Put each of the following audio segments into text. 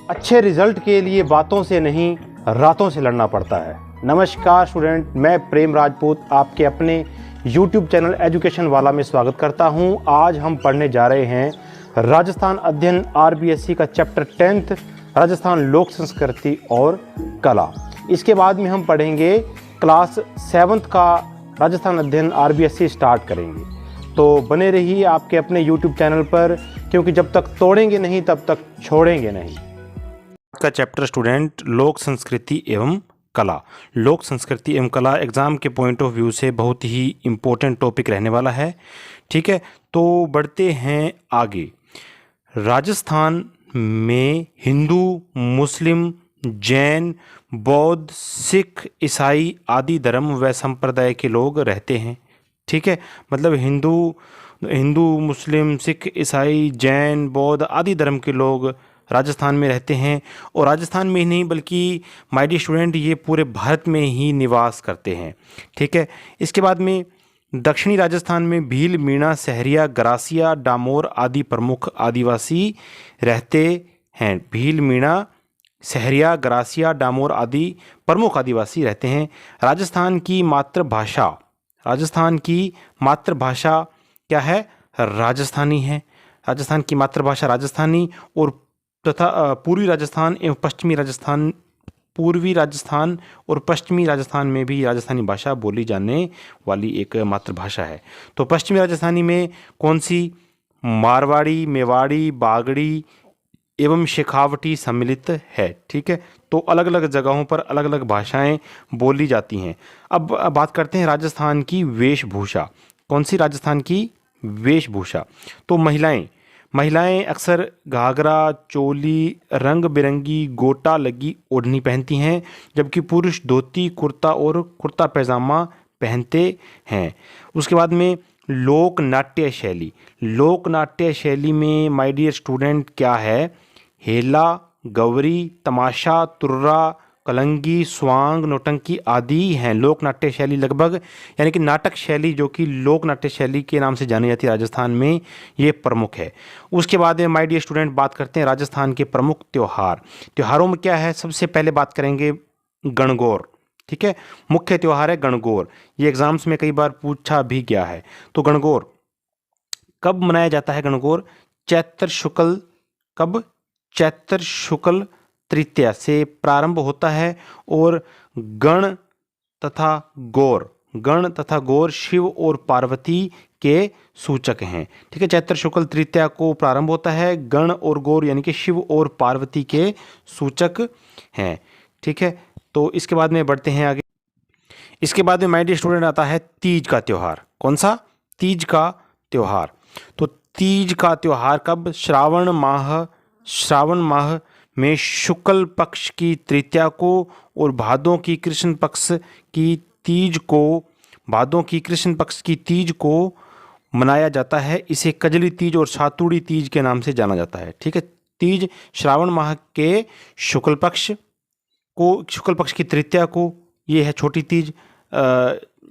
अच्छे रिजल्ट के लिए बातों से नहीं रातों से लड़ना पड़ता है। नमस्कार स्टूडेंट, मैं प्रेम राजपूत आपके अपने YouTube चैनल एजुकेशन वाला में स्वागत करता हूं। आज हम पढ़ने जा रहे हैं राजस्थान अध्ययन RBSC का चैप्टर 10th राजस्थान लोक संस्कृति और कला। इसके बाद में हम पढ़ेंगे क्लास 7th का राजस्थान अध्ययन RBSC स्टार्ट करेंगे। तो बने रहिए आपके अपने YouTube चैनल पर, क्योंकि जब तक तोड़ेंगे नहीं तब तक छोड़ेंगे नहीं। का चैप्टर स्टूडेंट लोक संस्कृति एवं कला। लोक संस्कृति एवं कला एग्ज़ाम के पॉइंट ऑफ व्यू से बहुत ही इम्पोर्टेंट टॉपिक रहने वाला है। ठीक है, तो बढ़ते हैं आगे। राजस्थान में हिंदू, मुस्लिम, जैन, बौद्ध, सिख, ईसाई आदि धर्म व संप्रदाय के लोग रहते हैं। ठीक है, मतलब हिंदू, मुस्लिम, सिख, ईसाई, जैन, बौद्ध आदि धर्म के लोग राजस्थान में रहते हैं। और राजस्थान में ही नहीं बल्कि माय डियर स्टूडेंट ये पूरे भारत में ही निवास करते हैं। ठीक है, इसके बाद में दक्षिणी राजस्थान में भील, मीणा, सहरिया, गरासिया, डामोर आदि प्रमुख आदिवासी रहते हैं। भील, मीणा, सहरिया, गरासिया, डामोर आदि प्रमुख आदिवासी रहते हैं। राजस्थान की मातृभाषा क्या है? राजस्थानी है। राजस्थान की मातृभाषा राजस्थानी और तथा पूर्वी राजस्थान और पश्चिमी राजस्थान में भी राजस्थानी भाषा बोली जाने वाली एक मातृभाषा है। तो पश्चिमी राजस्थानी में कौन सी? मारवाड़ी, मेवाड़ी, बागड़ी एवं शेखावटी सम्मिलित है। ठीक है, तो अलग अलग जगहों पर अलग अलग भाषाएं बोली जाती हैं। अब बात करते हैं राजस्थान की वेशभूषा। कौन सी? राजस्थान की वेशभूषा। तो महिलाएं अक्सर घाघरा, चोली, रंग बिरंगी गोटा लगी ओढ़नी पहनती हैं, जबकि पुरुष धोती, कुर्ता और कुर्ता पैजामा पहनते हैं। उसके बाद में लोक नाट्य शैली में माय डियर स्टूडेंट क्या है? हेला, गवरी, तमाशा, तुर्रा, कलंगी, स्वांग, नौटंकी आदि हैं। लोक नाट्य शैली लगभग यानी कि नाटक शैली जो कि लोक नाट्य शैली के नाम से जानी जाती है राजस्थान में, ये प्रमुख है। उसके बाद में माय डियर स्टूडेंट बात करते हैं राजस्थान के प्रमुख त्योहारों में क्या है। सबसे पहले बात करेंगे गणगौर। ठीक है, मुख्य त्यौहार है गणगौर। ये एग्जाम्स में कई बार पूछा भी गया है। तो गणगौर कब मनाया जाता है? गणगौर चैत्र शुक्ल तृतीया से प्रारंभ होता है। और गण तथा गौर शिव और पार्वती के सूचक हैं। ठीक है, चैत्र शुक्ल तृतीया को प्रारंभ होता है। गण और गौर यानी कि शिव और पार्वती के सूचक हैं। ठीक है, तो इसके बाद में बढ़ते हैं आगे। इसके बाद में माय डियर स्टूडेंट आता है तीज का त्यौहार। कौन सा? तीज का त्यौहार। तो तीज का त्यौहार कब? श्रावण माह में शुक्ल पक्ष की तृतीया को और भादों की कृष्ण पक्ष की तीज को मनाया जाता है। इसे कजली तीज और सातुड़ी तीज के नाम से जाना जाता है। ठीक है, तीज श्रावण माह के शुक्ल पक्ष की तृतीया को, ये है छोटी तीज।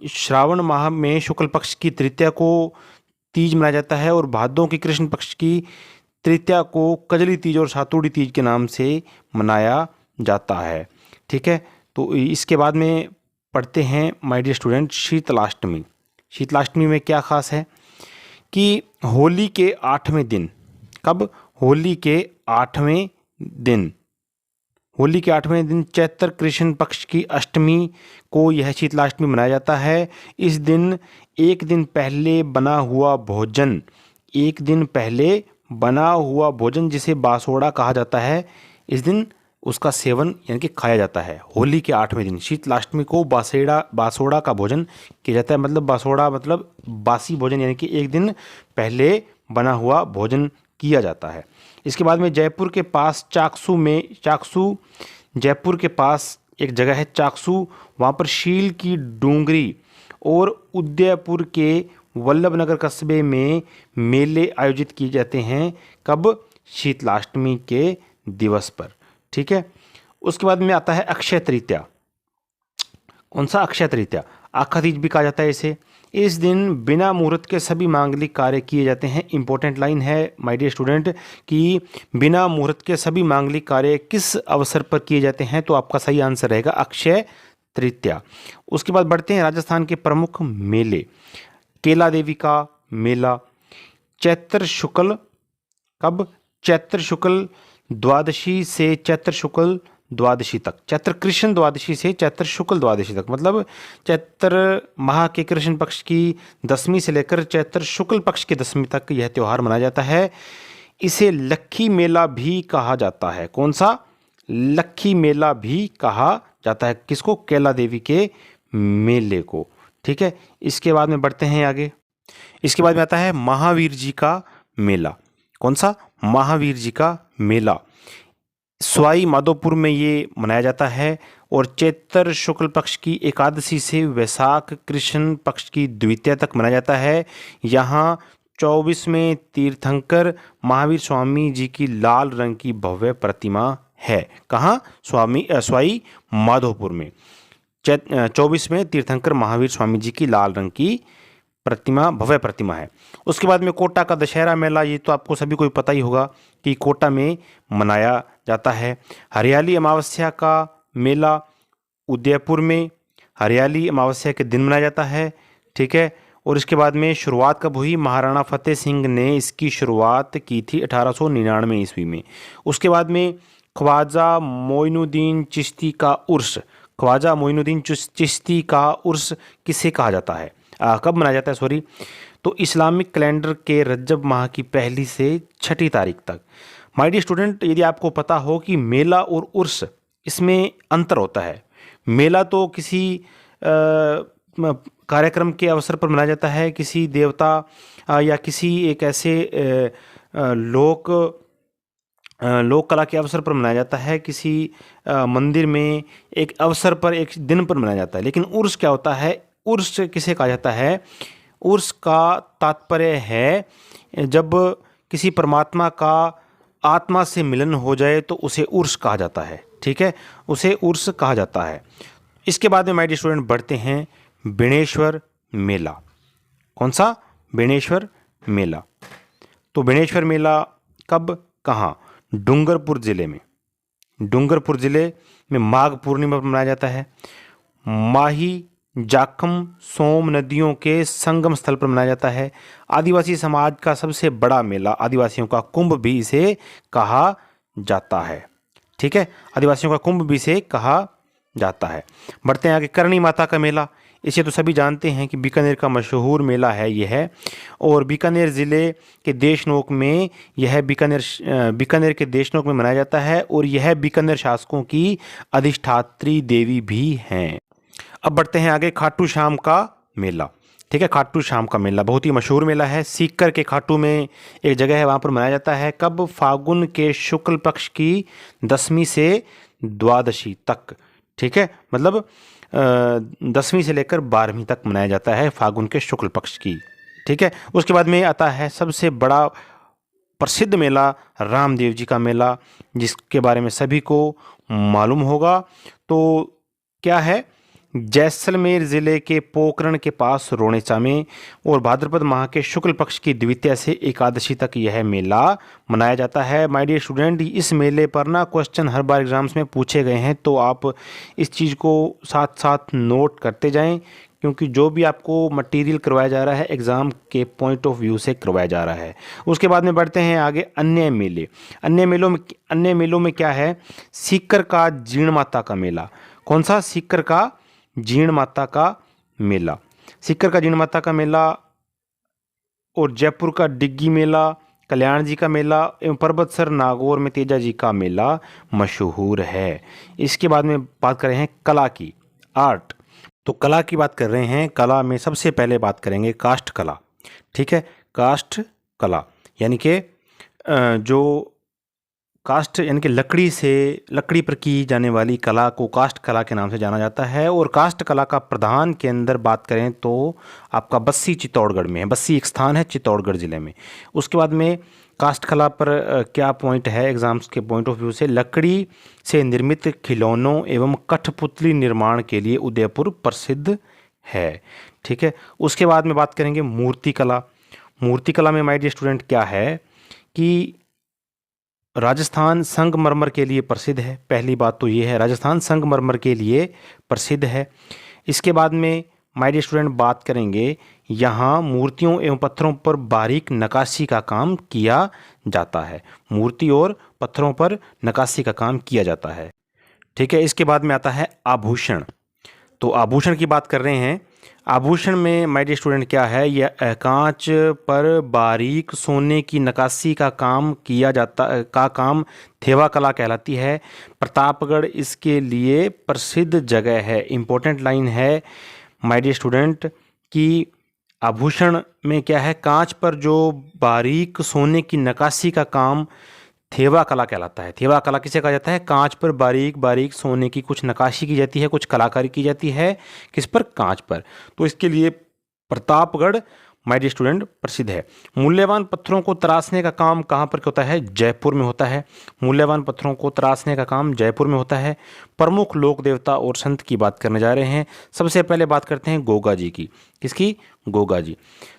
श्रावण माह में शुक्ल पक्ष की तृतीया को तीज मनाया जाता है और भादों की कृष्ण पक्ष की तृतीया को कजली तीज और सातुड़ी तीज के नाम से मनाया जाता है। ठीक है, तो इसके बाद में पढ़ते हैं my dear student Sheetalashtami. Sheetalashtami में क्या खास है कि होली के 8वें दिन। कब? होली के 8वें दिन चैत्र कृष्ण पक्ष की अष्टमी को यह शीतलाष्टमी मनाया जाता है। इस दिन एक दिन पहले बना हुआ भोजन जिसे बासोड़ा कहा जाता है, इस दिन उसका सेवन यानी कि खाया जाता है। होली के 8वें दिन शीतलाष्टमी को बासोड़ा का भोजन किया जाता है। मतलब बासोड़ा मतलब बासी भोजन यानी कि एक दिन पहले बना हुआ भोजन किया जाता है। इसके बाद में जयपुर के पास जयपुर के पास एक जगह है चाकसू, वहाँ पर शील की डूंगरी और उदयपुर के वल्लभनगर कस्बे में मेले आयोजित किए जाते हैं। कब? शीतलाष्टमी के दिवस पर। ठीक है, उसके बाद में आता है अक्षय तृतीया। कौन सा? अक्षय तृतीया। आखा तीज भी कहा जाता है इसे। इस दिन बिना मुहूर्त के सभी मांगलिक कार्य किए जाते हैं। इंपॉर्टेंट लाइन है माय डियर स्टूडेंट कि बिना मुहूर्त के सभी मांगलिक कार्य किस अवसर पर किए जाते हैं, तो आपका सही आंसर रहेगा अक्षय तृतीया। उसके बाद बढ़ते हैं राजस्थान के प्रमुख मेले। केला देवी का मेला चैत्र शुक्ल, कब? चैत्र शुक्ल द्वादशी से चैत्र शुक्ल द्वादशी तक, चैत्र कृष्ण द्वादशी से चैत्र शुक्ल द्वादशी तक, मतलब चैत्र माह के कृष्ण पक्ष की दसवीं से लेकर चैत्र शुक्ल पक्ष की दसवीं तक यह त्यौहार मनाया जाता है। इसे लक्खी मेला भी कहा जाता है। कौन सा? लक्खी मेला भी कहा जाता है। किसको? केला देवी के मेले को। ठीक है, इसके बाद में बढ़ते हैं आगे। इसके बाद में आता है महावीर जी का मेला। कौन सा? महावीर जी का मेला सवाई माधोपुर में ये मनाया जाता है और चैत्र शुक्ल पक्ष की एकादशी से वैशाख कृष्ण पक्ष की द्वितीया तक मनाया जाता है। यहाँ 24वें तीर्थंकर महावीर स्वामी जी की लाल रंग की भव्य प्रतिमा है। कहाँ? सवाई माधोपुर में 24वें तीर्थंकर महावीर स्वामी जी की लाल रंग की प्रतिमा, भव्य प्रतिमा है। उसके बाद में कोटा का दशहरा मेला, ये तो आपको सभी को पता ही होगा कि कोटा में मनाया जाता है। हरियाली अमावस्या का मेला उदयपुर में हरियाली अमावस्या के दिन मनाया जाता है। ठीक है, और इसके बाद में शुरुआत कब हुई? महाराणा फतेह सिंह ने इसकी शुरुआत की थी 1899 ईस्वी में। उसके बाद में ख्वाजा मोइनुद्दीन चिश्ती का उर्स, ख्वाजा मोइनुद्दीन चिश्ती का उर्स किसे कहा जाता है? कब मनाया जाता है? सॉरी, तो इस्लामिक कैलेंडर के रजब माह की पहली से छठी तारीख तक। माय डियर स्टूडेंट, यदि आपको पता हो कि मेला और उर्स इसमें अंतर होता है। मेला तो किसी कार्यक्रम के अवसर पर मनाया जाता है, किसी देवता या किसी एक ऐसे लोक कला के अवसर पर मनाया जाता है, किसी मंदिर में एक अवसर पर, एक दिन पर मनाया जाता है। लेकिन उर्स क्या होता है? उर्स किसे कहा जाता है? उर्स का तात्पर्य है जब किसी परमात्मा का आत्मा से मिलन हो जाए तो उसे उर्स कहा जाता है। ठीक है, उसे उर्स कहा जाता है। इसके बाद में माय डियर स्टूडेंट बढ़ते हैं बेणेश्वर मेला। कौन सा? बेणेश्वर मेला। तो बेणेश्वर मेला कब, कहाँ? डूंगरपुर जिले में, डूंगरपुर जिले में माघ पूर्णिमा पर मनाया जाता है। माही जाखम सोम नदियों के संगम स्थल पर मनाया जाता है। आदिवासी समाज का सबसे बड़ा मेला, आदिवासियों का कुंभ भी इसे कहा जाता है। ठीक है, आदिवासियों का कुंभ भी इसे कहा जाता है। बढ़ते हैं आगे। करणी माता का मेला, इसे तो सभी जानते हैं कि बीकानेर का मशहूर मेला है यह है, और बीकानेर ज़िले के देशनोक में यह बीकानेर के देशनोक में मनाया जाता है, और यह बीकानेर शासकों की अधिष्ठात्री देवी भी हैं। अब बढ़ते हैं आगे। खाटू श्याम का मेला। ठीक है, खाटू श्याम का मेला बहुत ही मशहूर मेला है। सीकर के खाटू में एक जगह है, वहाँ पर मनाया जाता है। कब? फागुन के शुक्ल पक्ष की दसवीं से द्वादशी तक। ठीक है, मतलब 10वीं से लेकर 12वीं तक मनाया जाता है फागुन के शुक्ल पक्ष की। ठीक है, उसके बाद में आता है सबसे बड़ा प्रसिद्ध मेला रामदेव जी का मेला, जिसके बारे में सभी को मालूम होगा। तो क्या है? जैसलमेर ज़िले के पोकरण के पास रोणेचा में, और भाद्रपद माह के शुक्ल पक्ष की द्वितीया से एकादशी तक यह मेला मनाया जाता है। माय डियर स्टूडेंट, इस मेले पर ना क्वेश्चन हर बार एग्जाम्स में पूछे गए हैं, तो आप इस चीज़ को साथ साथ नोट करते जाएं, क्योंकि जो भी आपको मटेरियल करवाया जा रहा है एग्ज़ाम के पॉइंट ऑफ व्यू से करवाया जा रहा है। उसके बाद में बढ़ते हैं आगे। अन्य मेले। अन्य मेलों में क्या है? सीकर का जीण माता का मेला। कौन सा? सीकर का जीण माता का मेला। सीकर का जीण माता का मेला और जयपुर का डिग्गी मेला, कल्याण जी का मेला एवं पर्वतसर नागौर में तेजा जी का मेला मशहूर है। इसके बाद में बात कर रहे हैं कला की, आर्ट। तो कला की बात कर रहे हैं। कला में सबसे पहले बात करेंगे काष्ठ कला। ठीक है, काष्ठ कला यानी कि जो काष्ठ यानी कि लकड़ी पर की जाने वाली कला को काष्ठ कला के नाम से जाना जाता है। और काष्ठ कला का प्रधान के अंदर बात करें तो आपका बस्सी चित्तौड़गढ़ में है। बस्सी एक स्थान है चित्तौड़गढ़ ज़िले में। उसके बाद में काष्ठ कला पर क्या पॉइंट है एग्जाम्स के पॉइंट ऑफ व्यू से? लकड़ी से निर्मित खिलौनों एवं कठपुतली निर्माण के लिए उदयपुर प्रसिद्ध है। ठीक है, उसके बाद में बात करेंगे मूर्तिकला। मूर्तिकला में माय डियर स्टूडेंट क्या है कि राजस्थान संगमरमर के लिए प्रसिद्ध है। पहली बात तो ये है, राजस्थान संगमरमर के लिए प्रसिद्ध है। इसके बाद में माय डियर स्टूडेंट बात करेंगे, यहाँ मूर्तियों एवं पत्थरों पर बारीक नक्काशी का काम किया जाता है। मूर्ति और पत्थरों पर नक्काशी का काम किया जाता है। ठीक है, इसके बाद में आता है आभूषण। तो आभूषण की बात कर रहे हैं। आभूषण में माय डियर स्टूडेंट क्या है, यह कांच पर बारीक सोने की नक्काशी का काम किया जाता का काम थेवा कला कहलाती है। प्रतापगढ़ इसके लिए प्रसिद्ध जगह है। इम्पोर्टेंट लाइन है माय डियर स्टूडेंट कि आभूषण में क्या है, कांच पर जो बारीक सोने की नक्काशी का काम थेवा कला कहलाता है। थेवा कला किसे कहा जाता है, कांच पर बारीक बारीक सोने की कुछ नक्काशी की जाती है, कुछ कलाकारी की जाती है, किस पर, कांच पर। तो इसके लिए प्रतापगढ़ माय डियर स्टूडेंट प्रसिद्ध है। मूल्यवान पत्थरों को तराशने का काम कहाँ पर होता है, जयपुर में होता है। मूल्यवान पत्थरों को तराशने का काम जयपुर में होता है। प्रमुख लोक देवता और संत की बात करने जा रहे हैं। सबसे पहले बात करते हैं गोगा जी की। किसकी, गोगा जी।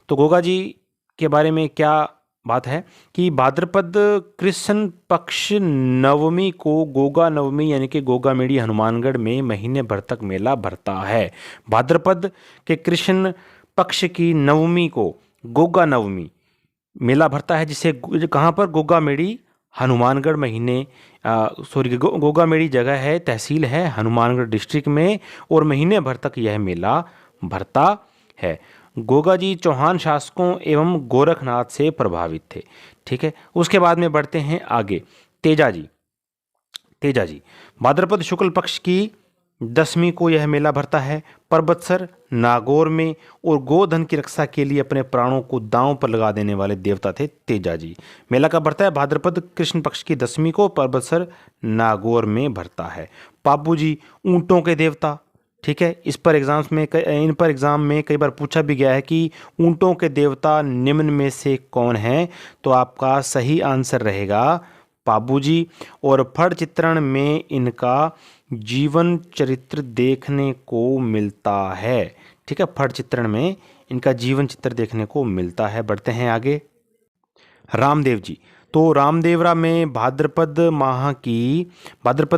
तो गोगा जी के बारे में क्या बात है कि भाद्रपद कृष्ण पक्ष नवमी को गोगा नवमी यानी कि गोगा मेड़ी हनुमानगढ़ में महीने भर तक मेला भरता है। भाद्रपद के कृष्ण पक्ष की नवमी को गोगा नवमी मेला भरता है, जिसे कहाँ पर, गोगा मेड़ी हनुमानगढ़ महीने गोगा मेड़ी जगह है, तहसील है हनुमानगढ़ डिस्ट्रिक्ट में, और महीने भर तक यह मेला भरता है। गोगा जी चौहान शासकों एवं गोरखनाथ से प्रभावित थे। ठीक है, उसके बाद में बढ़ते हैं आगे। तेजा जी। तेजा जी भाद्रपद शुक्ल पक्ष की 10वीं को यह मेला भरता है। परबतसर नागौर में, और गोधन की रक्षा के लिए अपने प्राणों को दांव पर लगा देने वाले देवता थे तेजा जी। मेला कब भरता है, भाद्रपद कृष्ण पक्ष की 10वीं को परबतसर नागौर में भरता है। पापू जी ऊंटों के देवता। ठीक है, इन पर एग्ज़ाम में कई बार पूछा भी गया है कि ऊंटों के देवता निम्न में से कौन हैं, तो आपका सही आंसर रहेगा पाबू जी। और फड़ चित्रण में इनका जीवन चरित्र देखने को मिलता है। ठीक है, फड़ चित्रण में इनका जीवन चित्र देखने को मिलता है। बढ़ते हैं आगे। रामदेव जी। तो रामदेवरा में भाद्रपद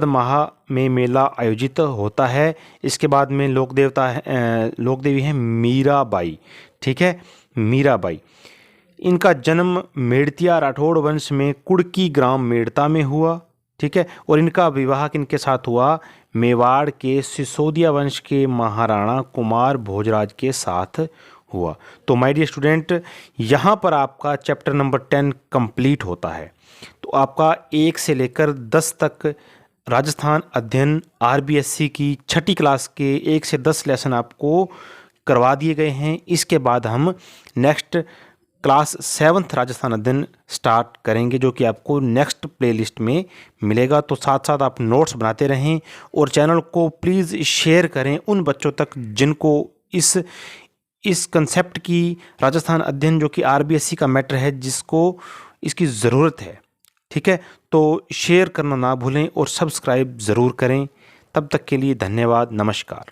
माह में मेला आयोजित होता है। इसके बाद में लोक देवी हैं मीराबाई। ठीक है, मीराबाई। इनका जन्म मेड़तिया राठौड़ वंश में कुड़की ग्राम मेड़ता में हुआ। ठीक है, और इनका विवाह किनके साथ हुआ, मेवाड़ के सिसोदिया वंश के महाराणा कुमार भोजराज के साथ हुआ। तो माय डियर स्टूडेंट, यहाँ पर आपका चैप्टर नंबर 10 कंप्लीट होता है। तो आपका 1 से लेकर 10 तक राजस्थान अध्ययन आरबीएससी की 6ठी क्लास के 1 से 10 लेसन आपको करवा दिए गए हैं। इसके बाद हम नेक्स्ट क्लास 7th राजस्थान अध्ययन स्टार्ट करेंगे, जो कि आपको नेक्स्ट प्लेलिस्ट में मिलेगा। तो साथ साथ आप नोट्स बनाते रहें और चैनल को प्लीज़ शेयर करें उन बच्चों तक जिनको इस कंसेप्ट की, राजस्थान अध्ययन जो कि आरबीएससी का मैटर है, जिसको इसकी ज़रूरत है। ठीक है, तो शेयर करना ना भूलें और सब्सक्राइब ज़रूर करें। तब तक के लिए धन्यवाद, नमस्कार।